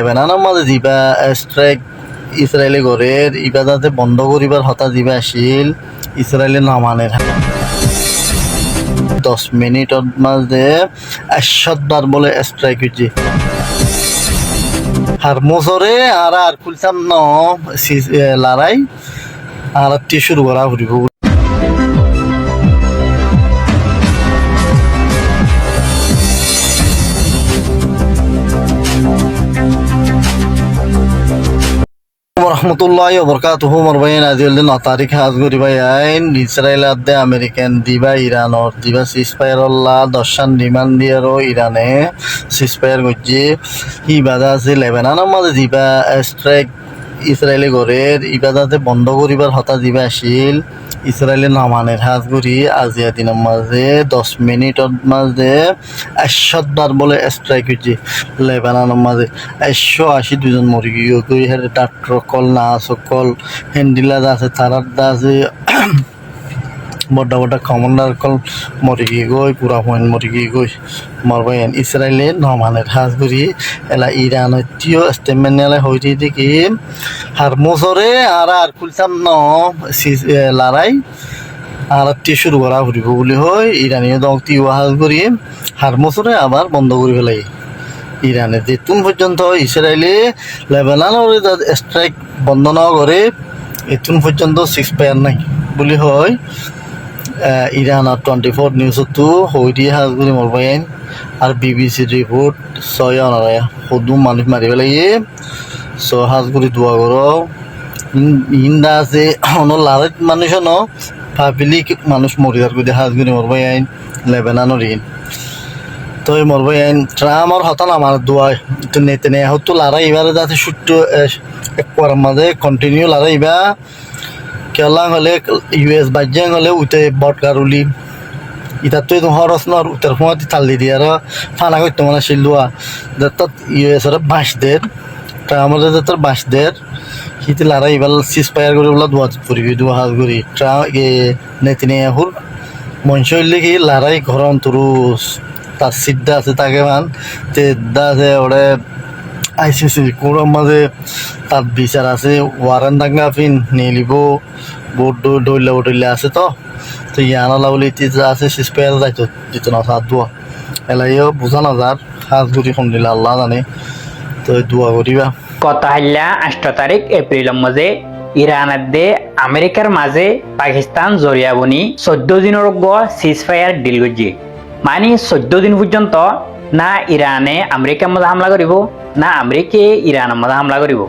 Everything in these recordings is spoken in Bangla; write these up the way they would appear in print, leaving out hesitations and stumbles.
লেবাননৰ মাঝে যিবা স্ট্রাইক ইসরায়েলি গড়ের ইবা যাতে বন্ধ করিবার হতা যিবা আসিল ইসরায়েলি নামানের 10 মিনিটর মাঝে 100 বলে স্ট্রাইক হয়েছে আর মোসরে আর খুলতাম ন লড়াই আর শুরু করা ফুরিব রহমতুল্লাহ বরকাতুহু মরবাইন আজিল 9 তারিখ হাজ গরিবাই আইন ইসরায়েল আদে আমেরিকান দিবা ইরানর দিবা সিসফায়ারল্লাহ 10 ডিমান্ড দিয়ারো ইরানে সিসফায়ার গজ্জি হি বাধা আছে লেবাননের মাঝে দিবা স্ট্রাইক ইসরায়েলি গড়ের ইবাদাতে বন্ধ করিবার হতা দিবা আসিল ইসরায়েলি নামানের হাজ করি আজিয়া দিনের মাঝে 10 মিনিটর মাঝে 100 বলে স্ট্রাইক হয়েছে লেবাননের মাঝে 182 জন মরি গিয়ে হের ডাক্তার কল না সকল হ্যান্ডিলার আছে তারার আছে বড় বড় কমান্ডার কল মরি গিয়ে গই পুরা পয়েন্ট মরি গিয়ে গই মরবাইন ইসরায়েলে নমানের হাজ করি এলা ইরান টিও স্টেটমেন্ট এলা হইতে দেখি আর মোসরে আর খুলতাম ন লড়াই আর শুরু করা ফুরিব বলে হয় ইরানীয় দল টিও হাজ করি আর মোসরে আবার বন্ধ করে ফেলাই ইরানে যেতুন পর্যন্ত ইসরায়েলে লেবাননের স্ট্রাইক বন্ধ না করে এতুন পর্যন্ত সিক্সফায়ার নাই বলে হয় ইরান আর 24 নিউজতো হইতে হাজ করি মরবাইন আর বিবিসি রিপোর্ট ছয় অনারায়া সদু মানুষ মারি পেলাইয়ে হাজ করি দোয়া করো ইন্দা আছে অন লারেট মানুষ ন ভাবিলি মানুষ মরিদার করে হাজ করি মরবাইন লেবাননের ইন তো মরবাইন ট্রাম্পর হতান আমার দোয়া তো নেতে হতো লারা এবারে যাতে সুট্ট একবার মাঝে কন্টিনিউ লারা ইবা কেলা হলে ইউএস বাজ্যাং হলে উঠে বটকারুলি ইতার তো হরস নর উত্তর সময় তাল্লি দিয়ে আর ফানা করতে মানে শিলুয়া যাত ইউএস এর বাঁশদের আমাদের যাতে বাঁশদের হিতে লারা এবার সিসফায়ার করে বলা দোয়া পড়বি দোয়া হাজ করি নেতিনে হুর মঞ্চ হইলে কি লারাই ঘর অন্তরুস তার সিদ্ধা আছে তাকে মান তেদা আছে ওরে আইসিসি কোরআন মাঝে তার বিচার আছে ওয়ারেন দাঙ্গা ফিন নিলিব বোর্ড ডইলে আছে তো ইয়ানা বলে যা আছে সিসপেয়ার যাইতো দিত না সাত দোয়া এলাইও বুঝা না যার হাজ গুড়ি ফোন দিলে আল্লাহ জানে তো দোয়া করিবা কত হাল্লা 8 তারিখ এপ্রিলের মাঝে ইরানের দে আমেরিকার মাঝে পাকিস্তান জরিয়াবনি 14 দিনের সিজফায়ার ডিল করছে মানে 14 দিন পর্যন্ত না ইরানে আমেরিকার মধ্যে হামলা করিব না আমেরিকা ইরানের মধ্যে হামলা করিব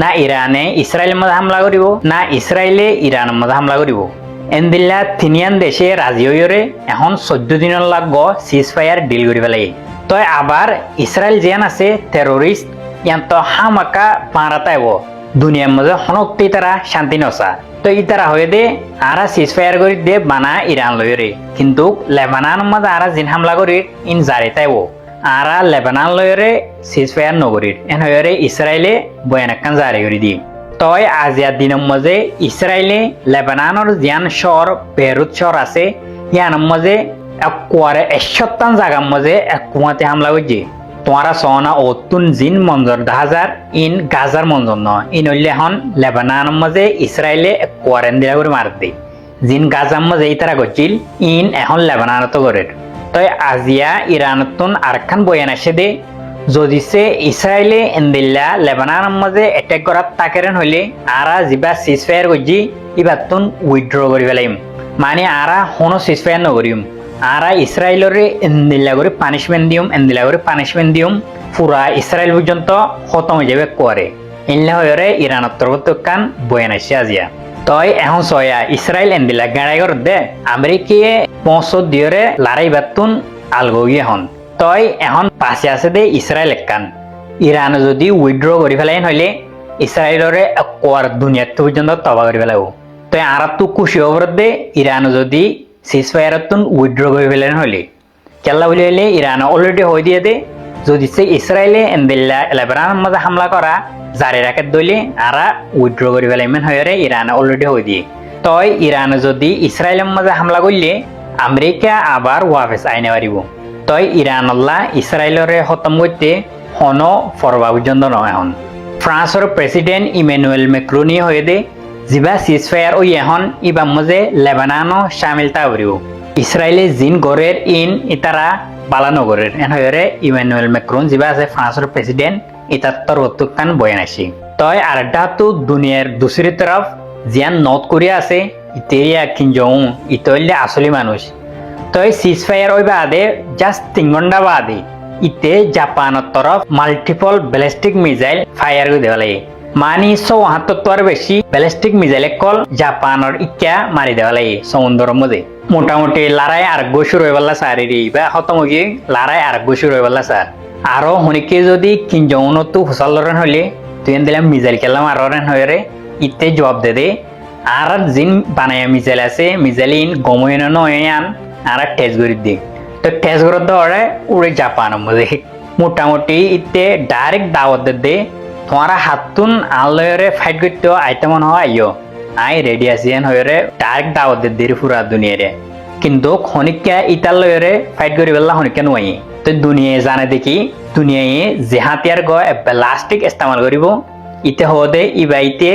না ইরানে ইসরায়েলের মধ্যে হামলা করিব না ইসরায়েলে ইরানের মধ্যে হামলা করিব এন্দিল্লা তিনিয়ান দেশে রাজি হইরে এখন 14 দিনের লাগব সিজফায়ার ডিল করিব লাগে তো আবার ইসরায়েল যেন আছে টেরোরিস্ট ইয়ান তো হামাকা পারাতাইব দুনিয়ার মধ্যে হনক্তি তারা শান্তি নসা তো ইতারা হয়ে দে আরা সিজফায়ার করি দে বানা ইরান লইরে কিন্তু লেবাননের মধ্যে আরা জিন হামলা করি ইন জারি তাইব আরা লেবানন লইরে সিজফায়ার নগরীর এন হইরে ইসরায়েলে বয়ানাক্কান জারি করে দি তই আজিয়ার দিনের মাঝে ইসরায়েলে লেবাননের জিয়ান শহর বেরুত শহর আছে ইয়ানের মাঝে একবারে 100 জায়গার মাঝে এক কুয়াতে হামলা করছে তোমারা সনা অতুন জিন মঞ্জর 10,000 ইন গাজার মঞ্জর ন ইন হইলে এখন লেবাননের মাঝে ইসরায়েলে কোয়ারেন্টিনা করে মার দে জিন গাজার মাঝে ইতারা করছিল ইন এখন লেবাননত করে তই আজিয়া ইরানতুন আরেকখান বয়ান আসে দে যদি সে ইসরায়েলে এন্দিল্লা লেবাননের মাঝে অ্যাটাক করার তাকেরেন হইলে আরা যিবা সিজফায়ার করছি ইবাতুন উইথড্র করি ফেলাইম মানে আরা হনো সিজফায়ার নকরিম আরা ইসরায়েলরে এন্দিল্লা করে পানিশমেন্ট দিম পুরা ইসরায়েল পর্যন্ত খতম হয়ে যাবে করে ইনলা হয়ে ইরানের তরফ কান বয়ান আসছে আজিয়া তই এখন সয়া ইসরায়েল এন্দিল্লা গাড়াই করে দে আমেরিকায় 500 দিয়রে লড়াই বাতুন আলগি এখন তই এখন পাশে আছে দে ইসরায়েল একান ইরানে যদি উইথড্র করে ফেলাইন হইলে ইসরায়েলরে কোয়ার দুনিয়াত পর্যন্ত তবা করে ফেলাব তই আর তো খুশি হবার দে ইরানে যদি সিজফায়ারতুন উইথড্র করে ফেলেন হইলে কেল্লা বলি হইলে ইরান অলরেডি হয়ে দিয়ে দে যদি সে ইসরায়েলে এন্দিল্লা লেবাননের মাঝে হামলা করা জারি রাখে দইলে আরা উইথড্র করে ফেলাইমেন হয়ে ইরান অলরেডি হয়ে দিয়ে তই ইরানে যদি ইসরায়েলের মাঝে হামলা করলে আমেরিকা আবার ওয়াফেস আইনে পারিব তই ইরান আল্লাহ ইসরায়েলরে খতম করতে হন ফরবা পর্যন্ত নয় এখন ফ্রান্সর প্রেসিডেন্ট ইমানুয়েল ম্যাক্রোনি হয়ে দে জিবা সিজফায়ার ওই এখন ইবাম মজে লেবানানো শামিল তাবরিও ইসরায়েলে জিন গরের ইন ইতারা বালানগরের এন হয়ে ইমানুয়েল ম্যাক্রোন জিবা আছে ফ্রান্সর প্রেসিডেন্ট ইতাত্তর রত্তুকান বয়ান আসি তয় আরেকটা তো দুনিয়ার দুসরি তরফ জিয়ান নর্থ কোরিয়া আছে ইতেরিয়া কিনজং ইতইলে আসলি মানুষ তই সিজফায়ার ওই বাদে জাস্ট 3 ঘন্টা বাদে ইতে জাপানের তরফ মাল্টিপল ব্যালিস্টিক মিসাইল ফায়ার করে দেওয়া লাগে মানে 174 বেশি ব্যালিস্টিক মিসাইল কল জাপানের ইকা মারি দেওয়া লাগে সমুদ্রের মধ্যে মোটামুটি লড়াই আর শুরু হয়ে বললা স্যার বা হতমুখী লড়াই আর শুরু হয়ে বললা স্যার আরো হনিকে যদি কিনজংতো হুসাল লড়েন হইলে তুই দিলাম মিসাইল খেলাম আর হয়ে ইতে জবাব দে আর জিন বানায় মিসাইল আছে মিসাইল ইন গমইন নয়ান আর টেস্ট করে দি তো টেস্ট করে ধরে উড়ে জাপানের মধ্যে মোটামুটি ইতে ডাইরেক্ট দাওয়াত দে তোমারা হাতুন আলয়রে ফাইট করতে আইতেমন হয় আইও আই রেডি আসিয়ান হয়ে ডাইরেক্ট দাওয়াত দে পুরা দুনিয়ারে কিন্তু খনিকা ইতার লয়রে ফাইট করি বেলা খনিকা নয় তো দুনিয়ায় জানে দেখি দুনিয়ায় যে হাতিয়ার গ প্লাস্টিক ইস্তেমাল করিব ইতে হদে ইবাইতে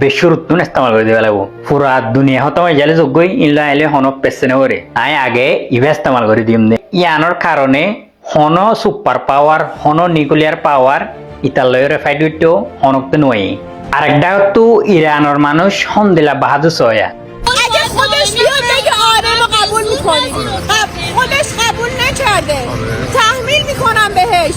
বেশুর তুন ইস্তেমাল করে দিবা লাগবো পুরা দুনিয়া হতম জালে যোগ্যই ইলা এলে হন পেছনে করে আই আগে ইবা ইস্তেমাল করে দিম দে ইয়ানোর কারণে হন সুপার পাওয়ার হন নিউক্লিয়ার পাওয়ার ইতার লয়রে ফাইট করতে হনকতে নয় আরেকটা তো ইরানের মানুষ হন দিলা বাহাদুর সয়া اگه خودش بیاد بگه آره ما قبول میکنیم خودش قبول نکرده تحمیل میکنم بهش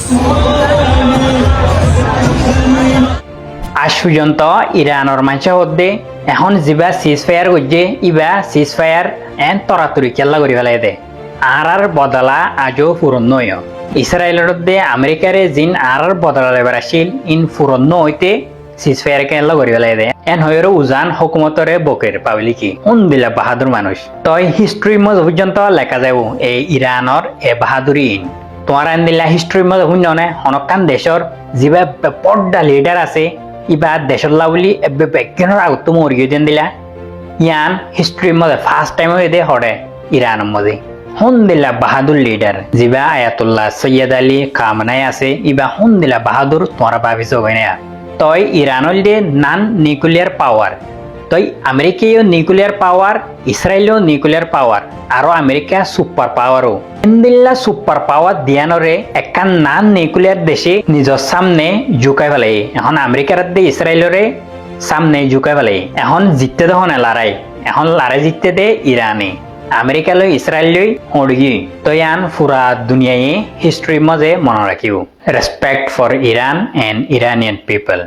আজ পর্যন্ত ইরানের মানুষের মধ্যে এখন যিবা সিজ ফায়ার করছে ইবা সিজ ফায়ার এন তরাতরি খেলা করি ফেলাই দে আর বদলা আজও পূরণ নয় ইসরায়েলের মধ্যে আমেরিকারে জিন আর বদলা লেবার আসিল ইন পূরণ হইতে সিজ ফায়ার খেলা করি ফেলাই দে এন হয়ের উজান হুকুমতরে বকের পাবলি কি দিলা বাহাদুর মানুষ তই হিস্ট্রির মধ্যে পর্যন্ত লেখা যাব এই ইরানের এ বাহাদুরি ইন তোমার এন দিলা হিস্ট্রির মধ্যে শুনে হনকান দেশর যিবা পর্দা লিডার আছে ইবা দেশের লাউলি বিজ্ঞানের আগত মরিয়ে দেন দিলা ইয়ান হিস্ট্রির মধ্যে ফার্স্ট টাইম হয়ে দে হরে ইরানের মধ্যে দিলা বাহাদুর লিডার যিবা আয়াতুল্লাহ সৈয়দ আলী খামেনাই আছে ইবা দিলা বাহাদুর তোমার ভাবিছ না তই ইরানের দে নান নিউক্লিয়ার পাওয়ার তই আমেরিকাও নিউক্লিয়ার পাওয়ার ইসরায়েলও নিউক্লিয়ার পাওয়ার আরো আমেরিকা সুপার পাওয়ারও দিল্লা সুপার পাওয়ার দিয়ানরে একান নান নিউক্লিয়ার দেশে নিজের সামনে ঝুঁকাই ফেলে এখন আমেরিকার দে ইসরায়েলরে সামনে ঝুঁকাই ফেলে এখন জিততে দেখ না লড়াই এখন লড়াই জিততে দে ইরানে আমেরিকা লই ইসরায়েল লই হড়গি তো ইয়ান পুরা দুনিয়ায় হিস্ট্রির মাঝে মনে রাখিব respect for Iran and Iranian people